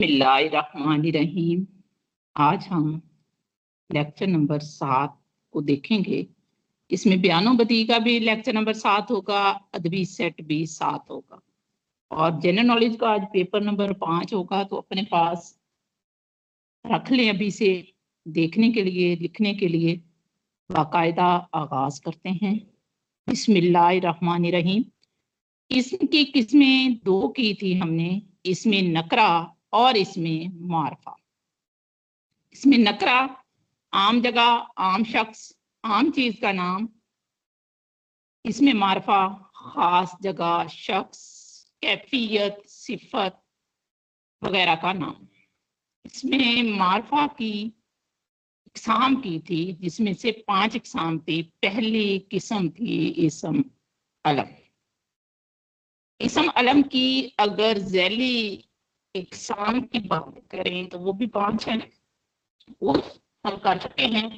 بسم اللہ الرحمن الرحیم۔ آج ہم لیکچر نمبر 7 کو دیکھیں گے۔ اس میں بیان و بدیع کا بھی لیکچر نمبر 7 ہوگا، ادبی سیٹ بھی 7 ہوگا، اور جنرل نالج کا آج پیپر نمبر 5 ہوگا۔ تو اپنے پاس رکھ لیں ابھی سے، دیکھنے کے لیے، لکھنے کے لیے۔ باقاعدہ آغاز کرتے ہیں۔ بسم اللہ الرحمن الرحیم۔ اسم کی قسمیں 2 کی تھی ہم نے، اس میں نکرہ اور اس میں معرفہ۔ اس میں نکرہ عام جگہ، عام شخص، عام چیز کا نام۔ اس میں معرفہ خاص جگہ، شخص، کیفیت، صفت وغیرہ کا نام۔ اس میں معرفہ کی اقسام کی تھی، جس میں سے 5 اقسام تھی۔ پہلی قسم تھی اسم علم۔ اسم علم کی اگر ذیلی اقسام کی بات کریں تو وہ بھی 5 ہیں، وہ ہم کر سکتے ہیں۔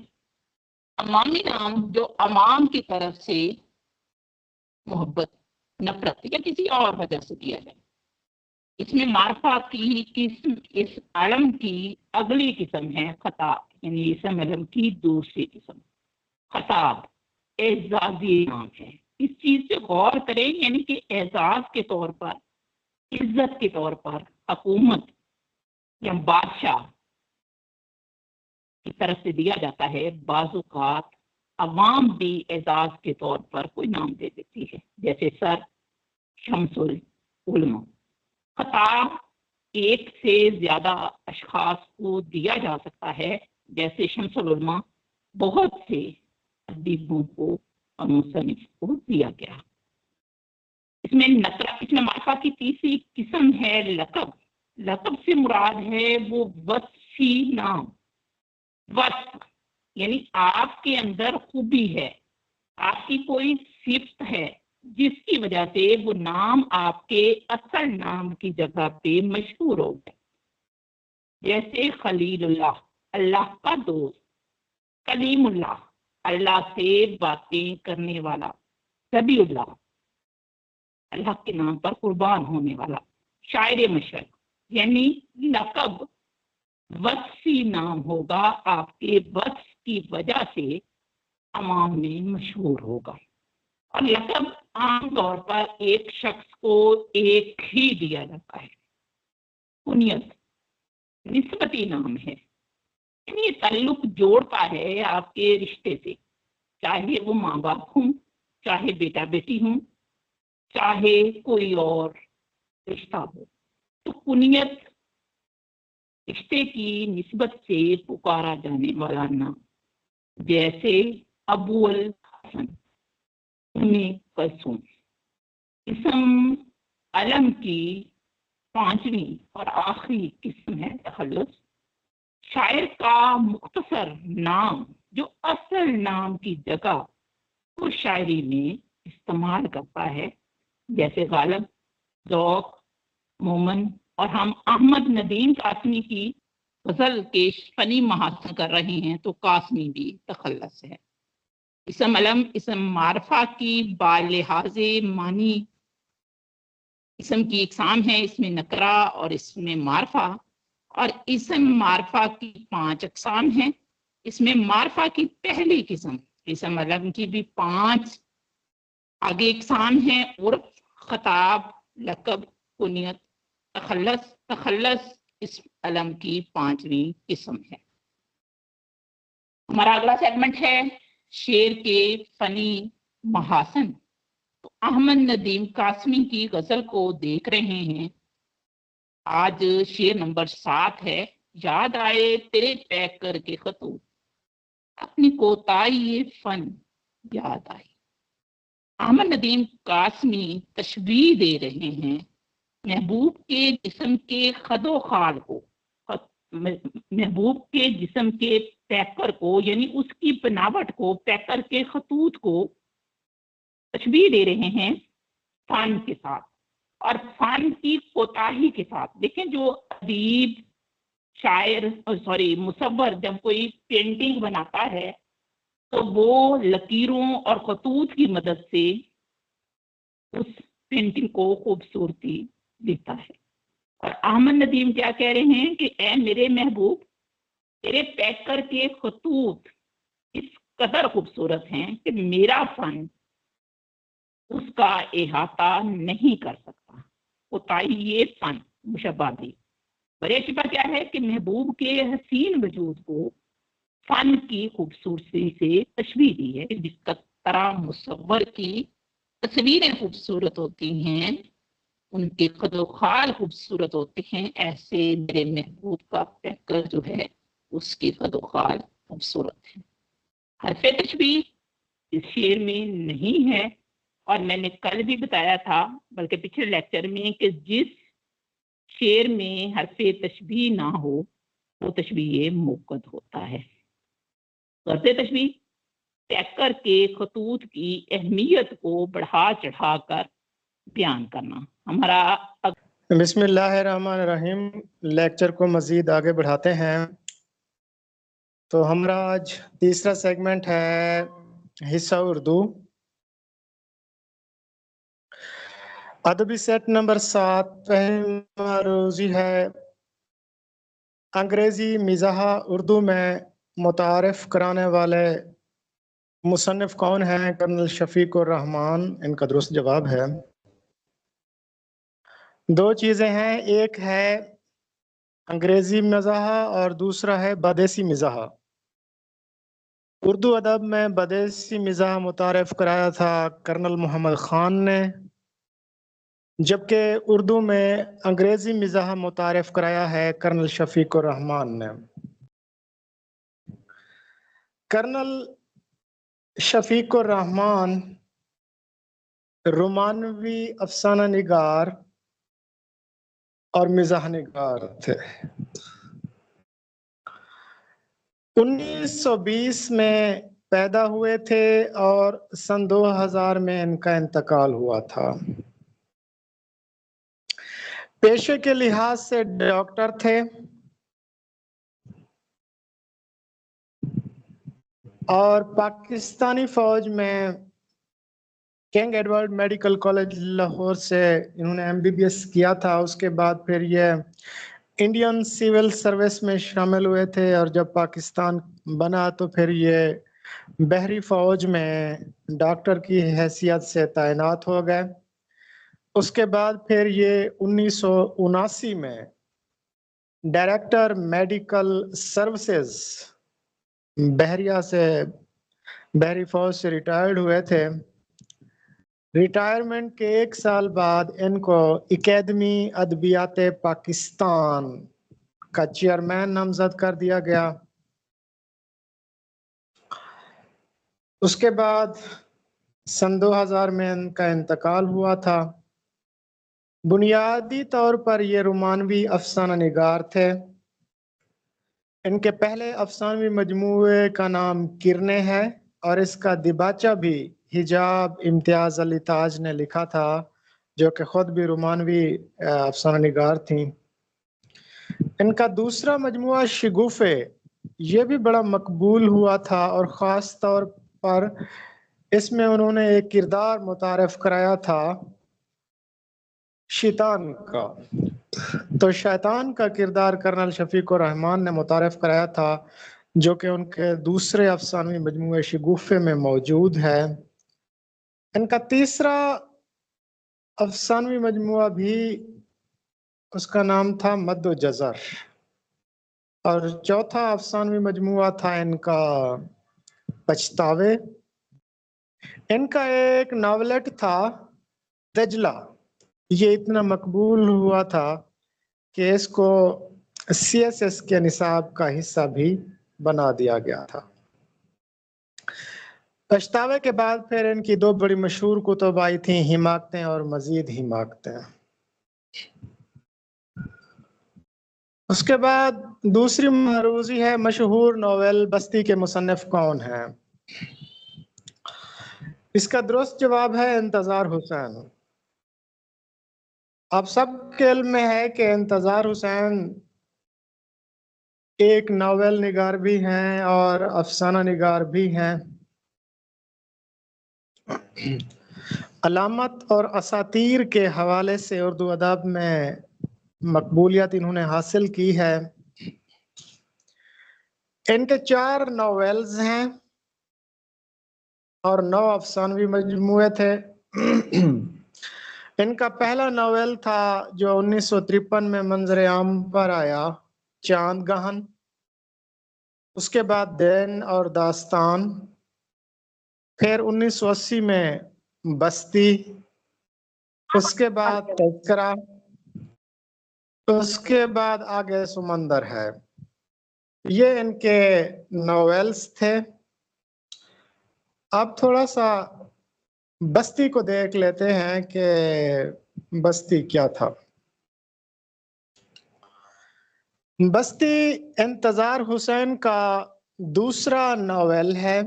عوامی نام جو عوام کی طرف سے محبت، نفرت یا کسی اور وجہ سے دیا جائے۔ اس میں معرفہ کی قسم اس علم کی اگلی قسم ہے خطاب، یعنی اسم علم کی دوسری قسم خطاب، اعزازی نام ہے۔ اس چیز پہ غور کریں، یعنی کہ اعزاز کے طور پر، عزت کے طور پر حکومت یا بادشاہ کی طرف سے دیا جاتا ہے۔ بعض اوقات عوام بھی اعزاز کے طور پر کوئی نام دے دیتی ہے، جیسے سر شمس العلماء۔ خطاب ایک سے زیادہ اشخاص کو دیا جا سکتا ہے، جیسے شمس العلماء بہت سے ادیبوں کو اور مصنف کو دیا گیا۔ اس میں نکرہ، اس میں معرفہ کی تیسری قسم ہے لقب۔ لقب سے مراد ہے وہ وصفی نام، وصف یعنی آپ کے اندر خوبی ہے، آپ کی کوئی صفت ہے جس کی وجہ سے وہ نام آپ کے اصل نام کی جگہ پہ مشہور ہو گئے، جیسے خلیل اللہ، اللہ کا دوست، کلیم اللہ، اللہ سے باتیں کرنے والا، ذبیح اللہ، اللہ کے نام پر قربان ہونے والا، شاعر مشرق۔ یعنی لقب وصفی نام ہوگا، آپ کے وصف کی وجہ سے عوام میں مشہور ہوگا۔ اور لقب عام طور پر ایک شخص کو ایک ہی دیا جاتا ہے۔ کنیت نسبتی نام ہے، یعنی یہ تعلق جوڑتا ہے آپ کے رشتے سے، چاہے وہ ماں باپ ہوں، چاہے بیٹا بیٹی ہوں، چاہے کوئی اور رشتہ ہو۔ تو کنیت رشتے کی نسبت سے پکارا جانے والا نام، جیسے ابو الحسن، ام کلثوم۔ اسم علم کی 5ویں اور آخری قسم ہے تخلص۔ شاعر کا مختصر نام جو اصل نام کی جگہ وہ شاعری میں استعمال کرتا ہے، جیسے غالب، ذوق، مومن۔ اور ہم احمد ندیم قاسمی کی غزل کے فنی محاسن کر رہے ہیں، تو قاسمی بھی تخلص ہے۔ اسم علم اسم معرفہ کی بالحاظ معنی اسم کی اقسام ہے، اس میں نکرہ اور اس میں معرفہ۔ اور اسم معرفہ کی 5 اقسام ہیں۔ اس میں معرفہ کی پہلی قسم، اسم علم کی بھی 5 آگے اقسام ہیں، عرف، خطاب، لقب، کنیت، تخلص۔ تخلص اسم علم کی 5ویں قسم ہے۔ ہمارا اگلا سیگمنٹ ہے شعر کے فنی محاسن۔ تو احمد ندیم قاسمی کی غزل کو دیکھ رہے ہیں۔ آج شعر نمبر 7 ہے۔ یاد آئے تیرے پیک کر کے خطوط، اپنی کوتاہی فن یاد آئی۔ احمد ندیم قاسمی تشبیہ دے رہے ہیں محبوب کے جسم کے خد و خال کو، محبوب کے جسم کے پیکر کو، یعنی اس کی بناوٹ کو، پیکر کے خطوط کو تشبیہ دے رہے ہیں فن کے ساتھ، اور فن کی کوتاہی کے ساتھ۔ دیکھیں جو ادیب، شاعر، مصور جب کوئی پینٹنگ بناتا ہے تو وہ لکیروں اور خطوط کی مدد سے اس پینٹنگ کو خوبصورتی دیتا ہے۔ اور احمد ندیم کیا کہہ رہے ہیں کہ اے میرے محبوب، تیرے پیکر کے خطوط اس قدر خوبصورت ہیں کہ میرا فن اس کا احاطہ نہیں کر سکتا۔ یہ فن مشبہ بڑے شفا کیا ہے کہ محبوب کے حسین وجود کو فن کی خوبصورتی سے تشبیہ دی ہے۔ جس طرح مصور کی تصویریں خوبصورت ہوتی ہیں، ان کے خد و خال خوبصورت ہوتے ہیں، ایسے میرے محبوب کا پیکر جو ہے اس کی خد و خال خوبصورت ہے۔ حرف تشبیہ اس شعر میں نہیں ہے، اور میں نے کل بھی بتایا تھا بلکہ پچھلے لیکچر میں کہ جس شعر میں حرف تشبیہ نہ ہو وہ تشبیہ موقت ہوتا ہے۔ غرض تشبیہ پیکر کے خطوط کی اہمیت کو بڑھا چڑھا کر بیان کرنا۔ ہمارا بسم اللہ الرحمن الرحیم، لیکچر کو مزید آگے بڑھاتے ہیں۔ تو ہمارا آج تیسرا سیگمنٹ ہے حصہ اردو، ادبی سیٹ نمبر 7۔ پہلی موضوع ہے انگریزی مزاح اردو میں متعارف کرانے والے مصنف کون ہیں؟ کرنل شفیق الرحمان ان کا درست جواب ہے۔ دو چیزیں ہیں، ایک ہے انگریزی مزاح اور دوسرا ہے بدیسی مزاح۔ اردو ادب میں بدیسی مزاح متعارف کرایا تھا کرنل محمد خان نے، جبکہ اردو میں انگریزی مزاح متعارف کرایا ہے کرنل شفیق الرحمان نے۔ کرنل شفیق الرحمان رومانوی افسانہ نگار اور مزاح نگار تھے۔ 1920 میں پیدا ہوئے تھے اور سن 2000 میں ان کا انتقال ہوا تھا۔ پیشے کے لحاظ سے ڈاکٹر تھے اور پاکستانی فوج میں king Edward medical college Lahore سے انہوں نے MBBS کیا تھا۔ اس کے بعد پھر یہ انڈین سول سروس میں شامل ہوئے تھے، اور جب پاکستان بنا تو پھر یہ بحری فوج میں ڈاکٹر کی حیثیت سے تعینات ہو گئے۔ اس کے بعد پھر یہ 1979 میں ڈائریکٹر میڈیکل سروسز بحری فوج سے ریٹائرڈ ہوئے تھے۔ ریٹائرمنٹ کے 1 سال بعد ان کو اکیڈمی ادبیات پاکستان کا چیئرمین نامزد کر دیا گیا۔ اس کے بعد سن 2000 میں ان کا انتقال ہوا تھا۔ بنیادی طور پر یہ رومانوی افسانہ نگار تھے۔ ان کے پہلے افسانوی مجموعے کا نام کرنے ہے، اور اس کا دیباچہ بھی حجاب امتیاز علی تاج نے لکھا تھا، جو کہ خود بھی رومانوی افسانہ نگار تھیں۔ ان کا دوسرا مجموعہ شگوفے یہ بھی بڑا مقبول ہوا تھا، اور خاص طور پر اس میں انہوں نے ایک کردار متعارف کرایا تھا شیطان کا۔ تو شیطان کا کردار کرنل شفیق الرحمان نے متعارف کرایا تھا، جو کہ ان کے دوسرے افسانوی مجموعے شگوفے میں موجود ہے۔ ان کا تیسرا افسانوی مجموعہ بھی اس کا نام تھا مد و جزر، اور چوتھا افسانوی مجموعہ تھا ان کا پچھتاوے۔ ان کا ایک ناولٹ تھا دجلہ، یہ اتنا مقبول ہوا تھا کہ اس کو CSS کے نصاب کا حصہ بھی بنا دیا گیا تھا۔ پچھتاوے کے بعد پھر ان کی 2 بڑی مشہور کتب آئی تھیں، حماقتیں اور مزید حماقتیں۔ اس کے بعد دوسری معروضی ہے مشہور ناول بستی کے مصنف کون ہیں؟ اس کا درست جواب ہے انتظار حسین۔ آپ سب کے علم میں ہے کہ انتظار حسین ایک ناول نگار بھی ہیں اور افسانہ نگار بھی ہیں۔ علامت اور اساطیر کے حوالے سے اردو ادب میں مقبولیت انہوں نے حاصل کی ہے۔ ان کے 4 ناولز ہیں اور 9 افسانوی مجموعے تھے۔ ان کا پہلا ناول تھا جو 1953 میں منظر عام پر آیا، چاند گہن۔ اس کے بعد دین اور داستان، پھر 1980 میں بستی، اس کے بعد تذکرہ، اس کے بعد آگے سمندر ہے۔ یہ ان کے ناولز تھے۔ اب تھوڑا سا بستی کو دیکھ لیتے ہیں کہ بستی کیا تھا۔ بستی انتظار حسین کا دوسرا ناول ہے۔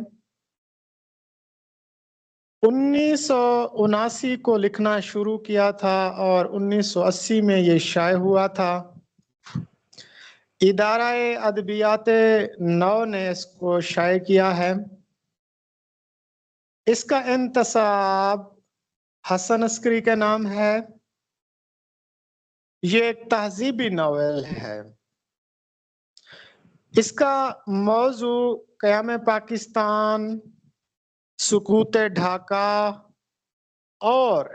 1979 کو لکھنا شروع کیا تھا اور 1980 میں یہ شائع ہوا تھا۔ ادارہ ادبیات نو نے اس کو شائع کیا ہے۔ اس کا انتساب حسن عسکری کے نام ہے۔ یہ ایک تہذیبی ناول ہے۔ اس کا موضوع قیام پاکستان، سقوط ڈھاکہ اور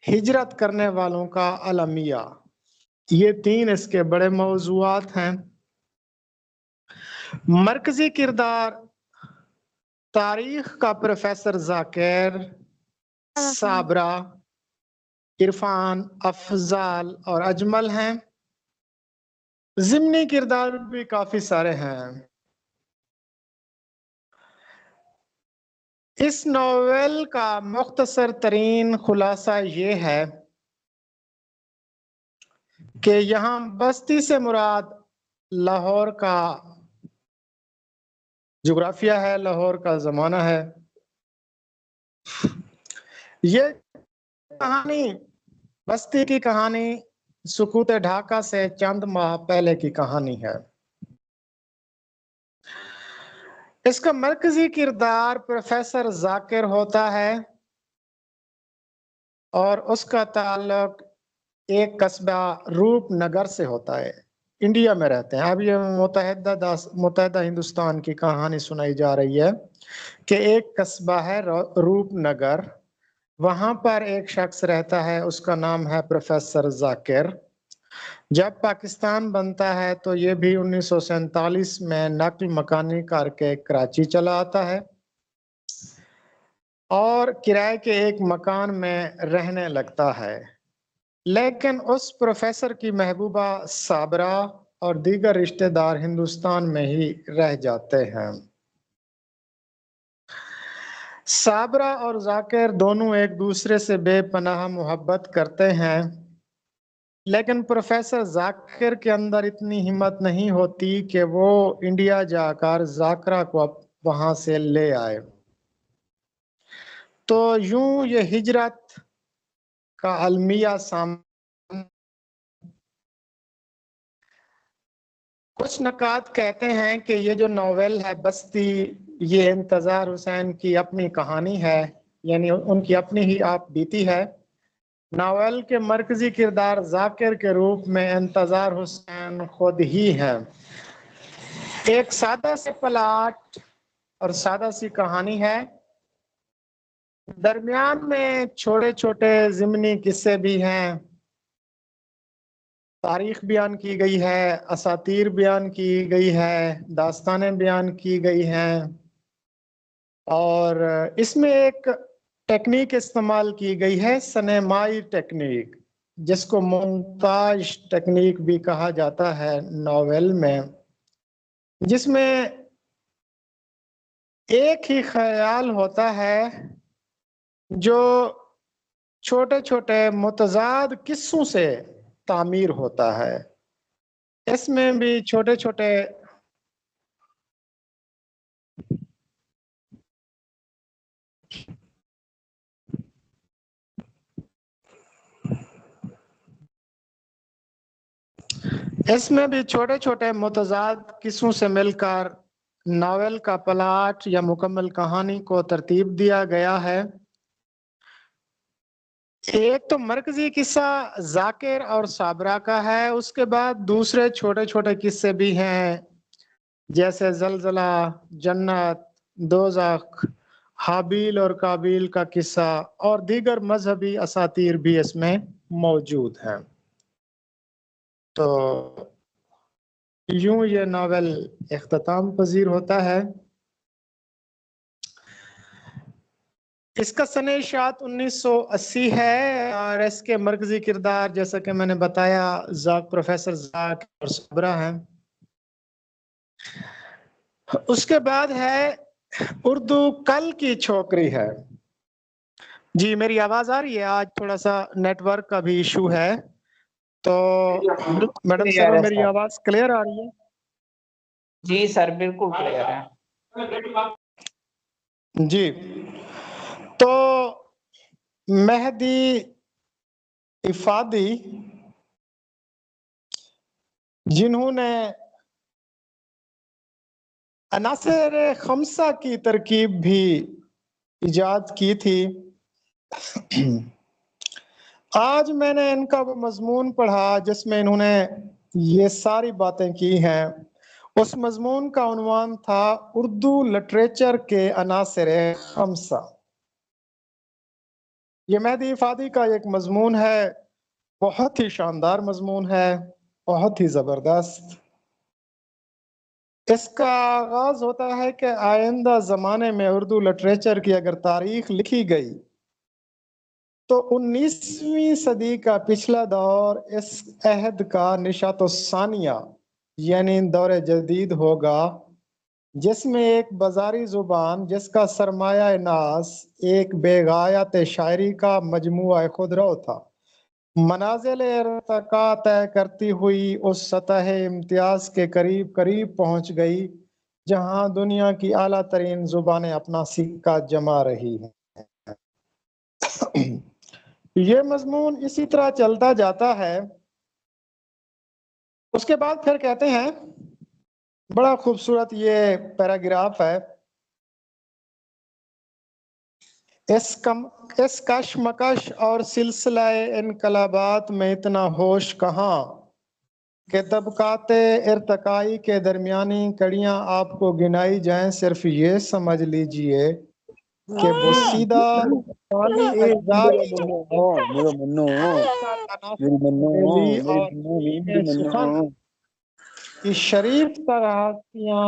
ہجرت کرنے والوں کا المیہ، یہ 3 اس کے بڑے موضوعات ہیں۔ مرکزی کردار تاریخ کا پروفیسر ذاکر، صابرہ، عرفان، افضال اور اجمل ہیں۔ ضمنی کردار بھی کافی سارے ہیں۔ اس ناول کا مختصر ترین خلاصہ یہ ہے کہ یہاں بستی سے مراد لاہور کا جغرافیہ ہے، لاہور کا زمانہ ہے۔ یہ کہانی، بستی کی کہانی، سقوط ڈھاکہ سے چند ماہ پہلے کی کہانی ہے۔ اس کا مرکزی کردار پروفیسر ذاکر ہوتا ہے اور اس کا تعلق ایک قصبہ روپ نگر سے ہوتا ہے۔ انڈیا میں رہتے ہیں۔ اب یہ متحدہ ہندوستان کی کہانی سنائی جا رہی ہے کہ ایک قصبہ ہے روپ نگر، وہاں پر ایک شخص رہتا ہے، اس کا نام ہے پروفیسر ذاکر۔ جب پاکستان بنتا ہے تو یہ بھی 1947 میں نقل مکانی کر کے کراچی چلا آتا ہے اور کرائے کے ایک مکان میں رہنے لگتا ہے، لیکن اس پروفیسر کی محبوبہ صابرہ اور دیگر رشتہ دار ہندوستان میں ہی رہ جاتے ہیں۔ صابرہ اور ذاکر دونوں ایک دوسرے سے بے پناہ محبت کرتے ہیں، لیکن پروفیسر ذاکر کے اندر اتنی ہمت نہیں ہوتی کہ وہ انڈیا جا کر ذاکرہ کو وہاں سے لے آئے۔ تو یوں یہ ہجرت کا المیہ سامنے۔ کچھ نقاد کہتے ہیں کہ یہ جو ناول ہے بستی، یہ انتظار حسین کی اپنی کہانی ہے، یعنی ان کی اپنی ہی آپ بیتی ہے۔ ناول کے مرکزی کردار ذاکر کے روپ میں انتظار حسین خود ہی ہے۔ ایک سادہ سے پلاٹ اور سادہ سی کہانی ہے، درمیان میں چھوٹے چھوٹے ضمنی قصے بھی ہیں، تاریخ بیان کی گئی ہے، اساطیر بیان کی گئی ہے، داستانیں بیان کی گئی ہیں، اور اس میں ایک ٹیکنیک استعمال کی گئی ہے، سنیمائی ٹیکنیک، جس کو مونتاژ ٹیکنیک بھی کہا جاتا ہے ناول میں، جس میں ایک ہی خیال ہوتا ہے جو چھوٹے چھوٹے متضاد قصوں سے تعمیر ہوتا ہے۔ اس میں بھی چھوٹے چھوٹے متضاد قصوں سے مل کر ناول کا پلاٹ یا مکمل کہانی کو ترتیب دیا گیا ہے۔ ایک تو مرکزی قصہ ذاکر اور صابرہ کا ہے، اس کے بعد دوسرے چھوٹے چھوٹے قصے بھی ہیں جیسے زلزلہ، جنت، دوزخ، حابیل اور کابیل کا قصہ اور دیگر مذہبی اساطیر بھی اس میں موجود ہیں۔ تو یوں یہ ناول اختتام پذیر ہوتا ہے۔ اس کا سنہ اشاعت 1980 ہے اور اس کے مرکزی کردار جیسا کہ میں نے بتایا پروفیسر زاک اور صبرا ہیں۔ اس کے بعد ہے اردو کل کی چھوکری ہے۔ جی میری آواز آ رہی ہے؟ آج تھوڑا سا نیٹ ورک کا بھی ایشو ہے، تو میڈم صاحبہ میری آواز کلیئر آ رہی ہے؟ جی سر بالکل کلیئر ہے۔ جی تو مہدی افادی جنہوں نے عناصر خمسہ کی ترکیب بھی ایجاد کی تھی، آج میں نے ان کا وہ مضمون پڑھا جس میں انہوں نے یہ ساری باتیں کی ہیں۔ اس مضمون کا عنوان تھا اردو لٹریچر کے عناصر خمسہ۔ یہ مہدی افادی کا ایک مضمون ہے، بہت ہی شاندار مضمون ہے، بہت ہی زبردست۔ اس کا آغاز ہوتا ہے کہ آئندہ زمانے میں اردو لٹریچر کی اگر تاریخ لکھی گئی تو 19ویں صدی کا پچھلا دور اس عہد کا نشاط الثانیہ یعنی دور جدید ہوگا، جس میں ایک بازاری زبان جس کا سرمایہ ناز ایک بے غایت شاعری کا مجموعہ خودرو تھا، منازل ارتقاء طے کرتی ہوئی اس سطح امتیاز کے قریب قریب پہنچ گئی جہاں دنیا کی اعلیٰ ترین زبانیں اپنا سکہ جما رہی ہیں۔ یہ مضمون اسی طرح چلتا جاتا ہے۔ اس کے بعد پھر کہتے ہیں، بڑا خوبصورت یہ پیراگراف ہے، اس کشمکش اور سلسلہ انقلابات میں اتنا ہوش کہاں کہ طبقات ارتقائی کے درمیانی کڑیاں آپ کو گنائی جائیں، صرف یہ سمجھ لیجئے کہ بوسیدہ پانی اجزاء کی شریف ترقیاں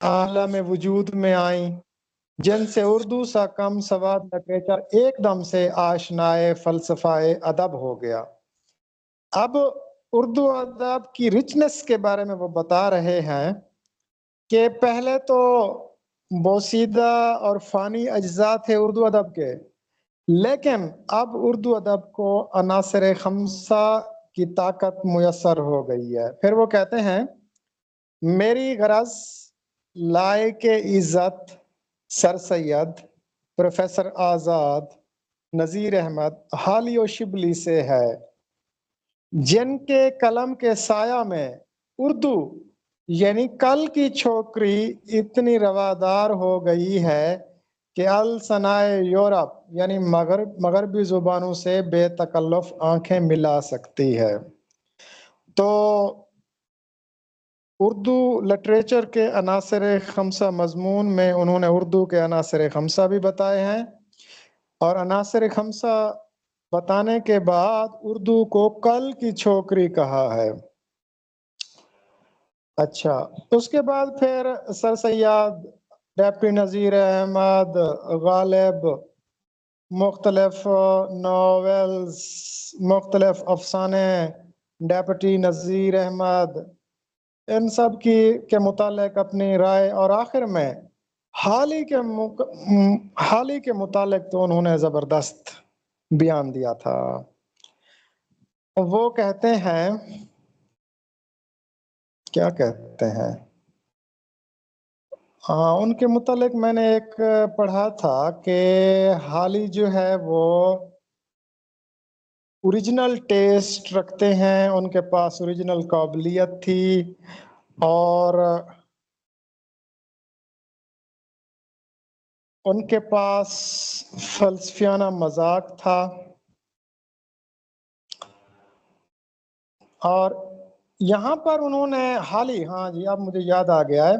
عالم وجود میں آئیں، جن سے اردو سا کم سواد لٹریچر ایک دم سے آشنائے فلسفہ ادب ہو گیا۔ اب اردو ادب کی رچنس کے بارے میں وہ بتا رہے ہیں کہ پہلے تو بوسیدہ اور فانی اجزاء تھے اردو ادب کے، لیکن اب اردو ادب کو عناصر خمسہ کی طاقت میسر ہو گئی ہے۔ پھر وہ کہتے ہیں، میری غرض لائق عزت سر سید پروفیسر آزاد نذیر احمد حالی و شبلی سے ہے، جن کے قلم کے سایہ میں اردو یعنی کل کی چھوکری اتنی روادار ہو گئی ہے کہ السنائے یورپ یعنی مغربی زبانوں سے بے تکلف آنکھیں ملا سکتی ہے۔ تو اردو لٹریچر کے عناصر خمسہ مضمون میں انہوں نے اردو کے عناصر خمسہ بھی بتائے ہیں، اور عناصر خمسہ بتانے کے بعد اردو کو کل کی چھوکری کہا ہے۔ اچھا، اس کے بعد پھر سر سید ڈیپٹی نذیر احمد غالب مختلف ناولز، مختلف افسانے ڈیپٹی نذیر احمد، ان سب کے متعلق اپنی رائے، اور آخر میں حالی کے متعلق تو انہوں نے زبردست بیان دیا تھا۔ وہ کہتے ہیں، کیا کہتے ہیں، ہاں ان کے متعلق میں نے ایک پڑھا تھا کہ حالی جو ہے وہ اوریجنل ٹیسٹ رکھتے ہیں، ان کے پاس اوریجنل قابلیت تھی، اور ان کے پاس فلسفیانہ مذاق تھا اور یہاں پر انہوں نے حالی، ہاں جی اب مجھے یاد آ گیا ہے،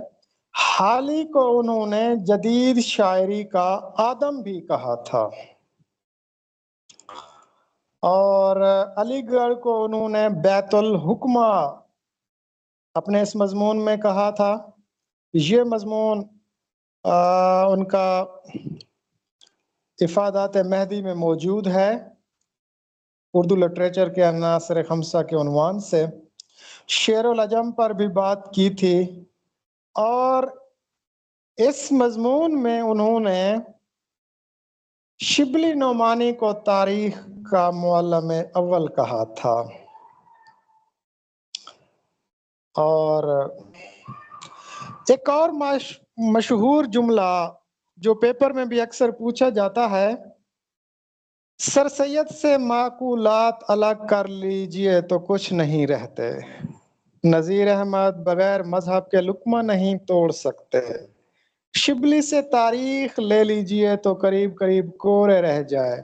حالی کو انہوں نے جدید شاعری کا آدم بھی کہا تھا، اور علی گڑھ کو انہوں نے بیت الحکمہ اپنے اس مضمون میں کہا تھا۔ یہ مضمون ان کا افادات مہدی میں موجود ہے، اردو لٹریچر کے عناصر خمسہ کے عنوان سے۔ شعر العجم پر بھی بات کی تھی، اور اس مضمون میں انہوں نے شبلی نعمانی کو تاریخ کا معلم اول کہا تھا۔ اور ایک اور مشہور جملہ جو پیپر میں بھی اکثر پوچھا جاتا ہے، سر سید سے معقولات الگ کر لیجئے تو کچھ نہیں رہتے، نذیر احمد بغیر مذہب کے لقمہ نہیں توڑ سکتے، شبلی سے تاریخ لے لیجئے تو قریب قریب کورے رہ جائے،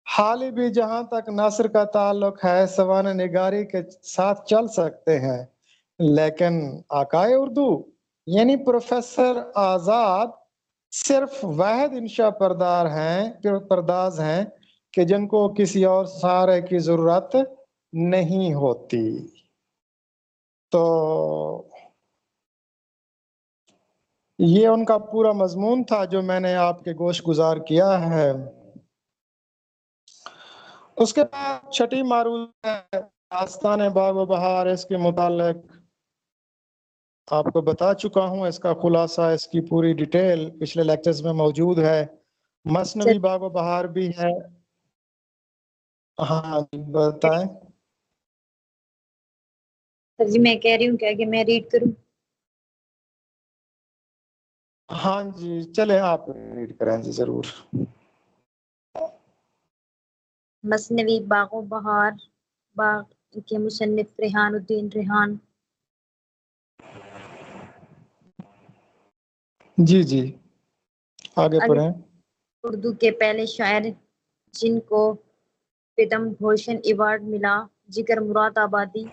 حالی بھی جہاں تک نثر کا تعلق ہے سوانح نگاری کے ساتھ چل سکتے ہیں، لیکن آقائے اردو یعنی پروفیسر آزاد صرف واحد انشاء پرداز ہیں کہ جن کو کسی اور سہارے کی ضرورت نہیں ہوتی۔ تو یہ ان کا پورا مضمون تھا جو میں نے آپ کے گوش گزار کیا ہے۔ اس کے بعد چھٹی معروض ہے داستان باغ و بہار، اس کے متعلق آپ کو بتا چکا ہوں، اس کا خلاصہ، اس کی پوری ڈیٹیل پچھلے لیکچرز میں موجود ہے۔ مثنوی باغ و بہار بھی ہے، ہاں بتائیں۔ سر جی میں کہہ رہی ہوں کیا کہ میں ریڈ کروں؟ ہاں جی چلے آپ ریڈ کریں جی ضرور۔ مثنوی باغ و بہار باغ کے مصنف ریحان الدین ریحان۔ جی جی آگے پڑھیں۔ اردو کے پہلے شاعر جن کو پدم بھوشن ایوارڈ ملا، جگر مراد آبادی۔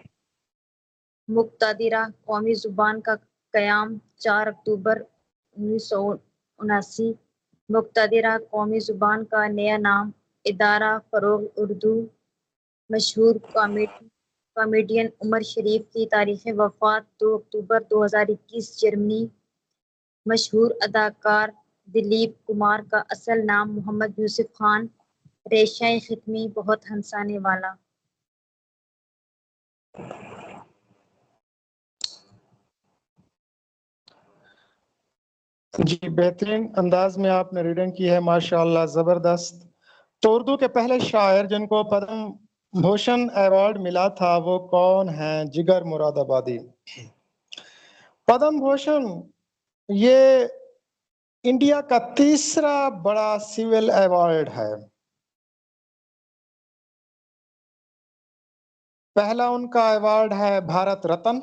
مقتدرہ قومی زبان کا قیام 4 اکتوبر 1979۔ مقتدرہ قومی زبان کا نیا نام ادارہ فروغ اردو۔ مشہور کامیڈین عمر شریف کی تاریخ وفات 2 اکتوبر 2021 جرمنی۔ مشہور اداکار دلیپ کمار کا اصل نام محمد یوسف خان۔ ریشہ ختمی بہت ہنسانے والا۔ جی بہترین انداز میں آپ نے ریڈنگ کی ہے، ماشاءاللہ زبردست۔ تو اردو کے پہلے شاعر جن کو پدم بھوشن ایوارڈ ملا تھا وہ کون ہیں؟ جگر مراد آبادی۔ پدم بھوشن یہ انڈیا کا تیسرا بڑا سول ایوارڈ ہے۔ پہلا ان کا ایوارڈ ہے بھارت رتن،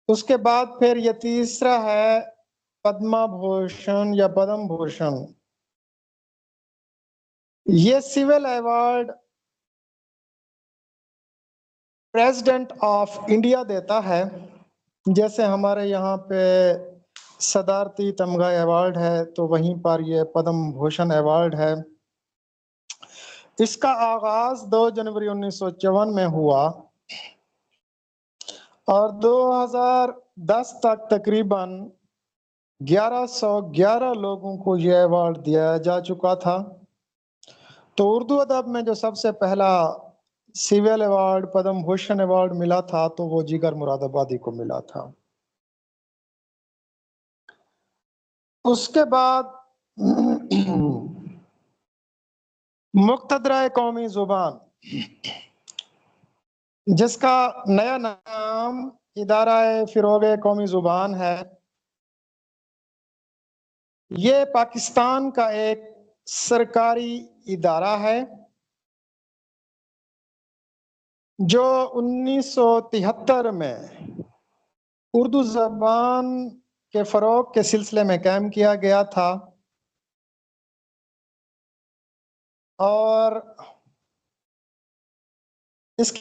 اس کے بعد پھر یہ تیسرا ہے پدما بھوشن یا پدم بھوشن۔ یہ civil award president of India دیتا ہے، جیسے ہمارے یہاں پہ صدارتی تمغہ ایوارڈ ہے تو وہیں پر یہ پدم بھوشن ایوارڈ ہے۔ اس کا آغاز 2 جنوری 1954 میں ہوا اور 2010 تک تقریباً 1111 لوگوں کو یہ ایوارڈ دیا جا چکا تھا۔ تو اردو ادب میں جو سب سے پہلا civil award Padma Bhushan award ملا تھا تو وہ جگر مراد آبادی کو ملا تھا۔ اس کے بعد مقتدرہ قومی زبان، جس کا نیا نام ادارہ فروغ قومی زبان ہے، یہ پاکستان کا ایک سرکاری ادارہ ہے جو 1973 میں اردو زبان کے فروغ کے سلسلے میں قائم کیا گیا تھا، اور اس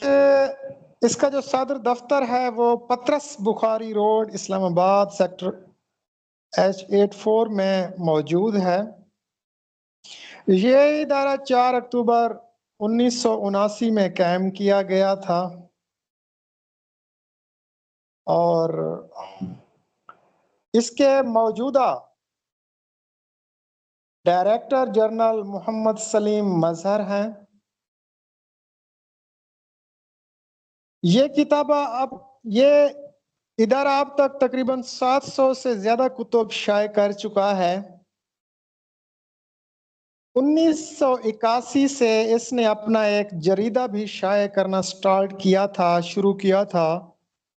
کا جو صدر دفتر ہے وہ پطرس بخاری روڈ، اسلام آباد، سیکٹر H84 میں موجود ہے۔ یہ ادارہ 4 اکتوبر 1979 میں قائم کیا گیا تھا، اور اس کے موجودہ ڈائریکٹر جنرل محمد سلیم مظہر ہیں۔ یہ ادارہ اب تک تقریباً 700 سے زیادہ کتب شائع کر چکا ہے۔ 1981 سے اس نے اپنا ایک جریدہ بھی شائع کرنا شروع کیا تھا،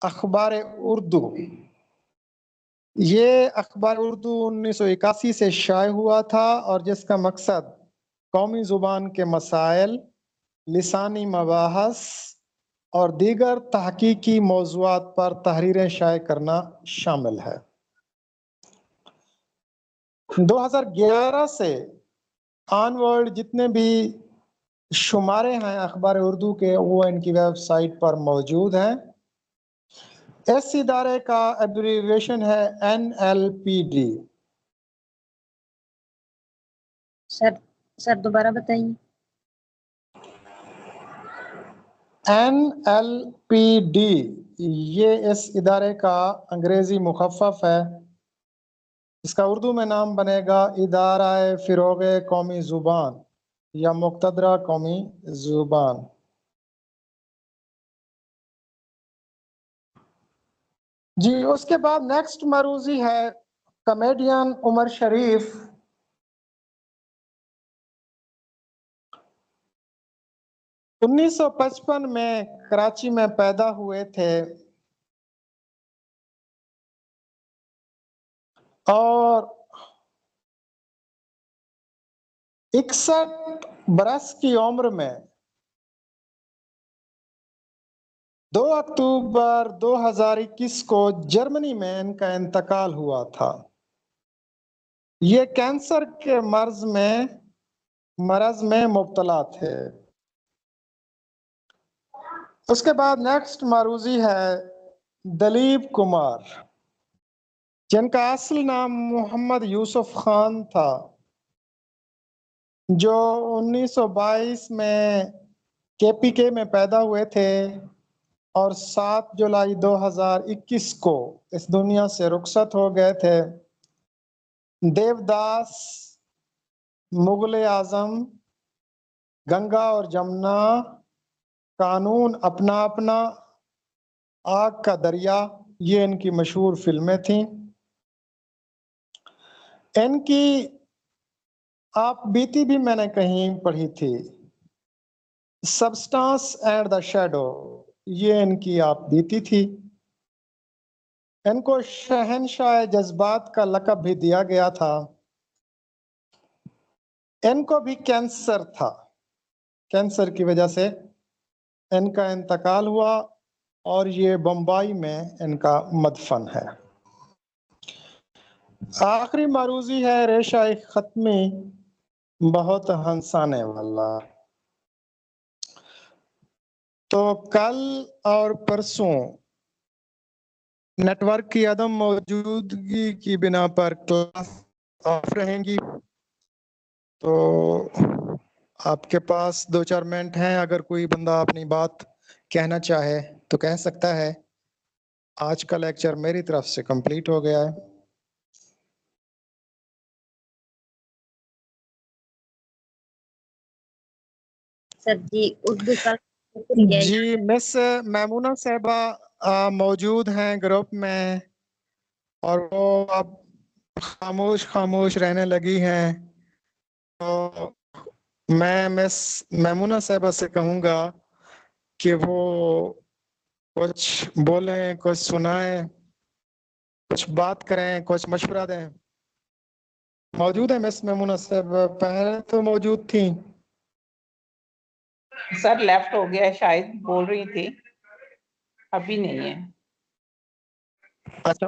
اخبار اردو۔ یہ اخبار اردو 1981 سے شائع ہوا تھا، اور جس کا مقصد قومی زبان کے مسائل، لسانی مباحث اور دیگر تحقیقی موضوعات پر تحریریں شائع کرنا شامل ہے۔ 2011 سے آنورڈ جتنے بھی شمارے ہیں اخبار اردو کے، وہ ان کی ویب سائٹ پر موجود ہیں۔ اس ادارے کا ایبریویشن ہے NLPD۔ سر دوبارہ بتائیے۔ NLPD یہ اس ادارے کا انگریزی مخفف ہے۔ اس کا اردو میں نام بنے گا ادارہ فروغ قومی زبان یا مقتدرہ قومی زبان۔ جی، اس کے بعد نیکسٹ مروزی ہے کامیڈین عمر شریف۔ – 1955 میں کراچی میں پیدا ہوئے تھے، اور 61 برس کی عمر میں 2 اکتوبر 2021 کو جرمنی میں ان کا انتقال ہوا تھا۔ یہ کینسر کے مرض میں مبتلا تھے۔ اس کے بعد نیکسٹ معروضی ہے دلیپ کمار، جن کا اصل نام محمد یوسف خان تھا، جو 1922 میں KPK میں پیدا ہوئے تھے اور 7 جولائی 2021 کو اس دنیا سے رخصت ہو گئے تھے۔ دیوداس، مغل اعظم، گنگا اور جمنا، قانون، اپنا اپنا، آگ کا دریا، یہ ان کی مشہور فلمیں تھیں۔ ان کی آپ بیتی بھی میں نے کہیں پڑھی تھی، سبسٹانس اینڈ دا شیڈو، یہ ان کی آپ بیتی تھی۔ ان کو شہنشاہ جذبات کا لقب بھی دیا گیا تھا۔ ان کو بھی کینسر تھا، کینسر کی وجہ سے ان کا انتقال ہوا، اور یہ بمبئی میں ان کا مدفن ہے۔ آخری معروضی ہے ریشہ ختمی، بہت ہنسانے والا۔ تو کل اور پرسوں نیٹ ورک کی عدم موجودگی کی بنا پر کلاس آف رہیں گی، تو آپ کے پاس 2-4 منٹ ہیں، اگر کوئی بندہ اپنی بات کہنا چاہے تو کہہ سکتا ہے۔ آج کا لیکچر میری طرف سے کمپلیٹ ہو گیا ہے۔ سر جی اردو کا جی، مس میمونہ صاحبہ موجود ہیں گروپ میں، اور وہ اب خاموش رہنے لگی ہیں، تو میں مس میمونہ صاحبہ سے کہوں گا کہ وہ کچھ بولیں، کچھ سنائیں، کچھ بات کریں، کچھ مشورہ دیں۔ موجود ہیں مس میمونہ صاحبہ؟ پہلے تو موجود تھیں۔ سر لیفٹ ہو گیا، شاید بول رہی تھی، ابھی نہیں ہے۔ اچھا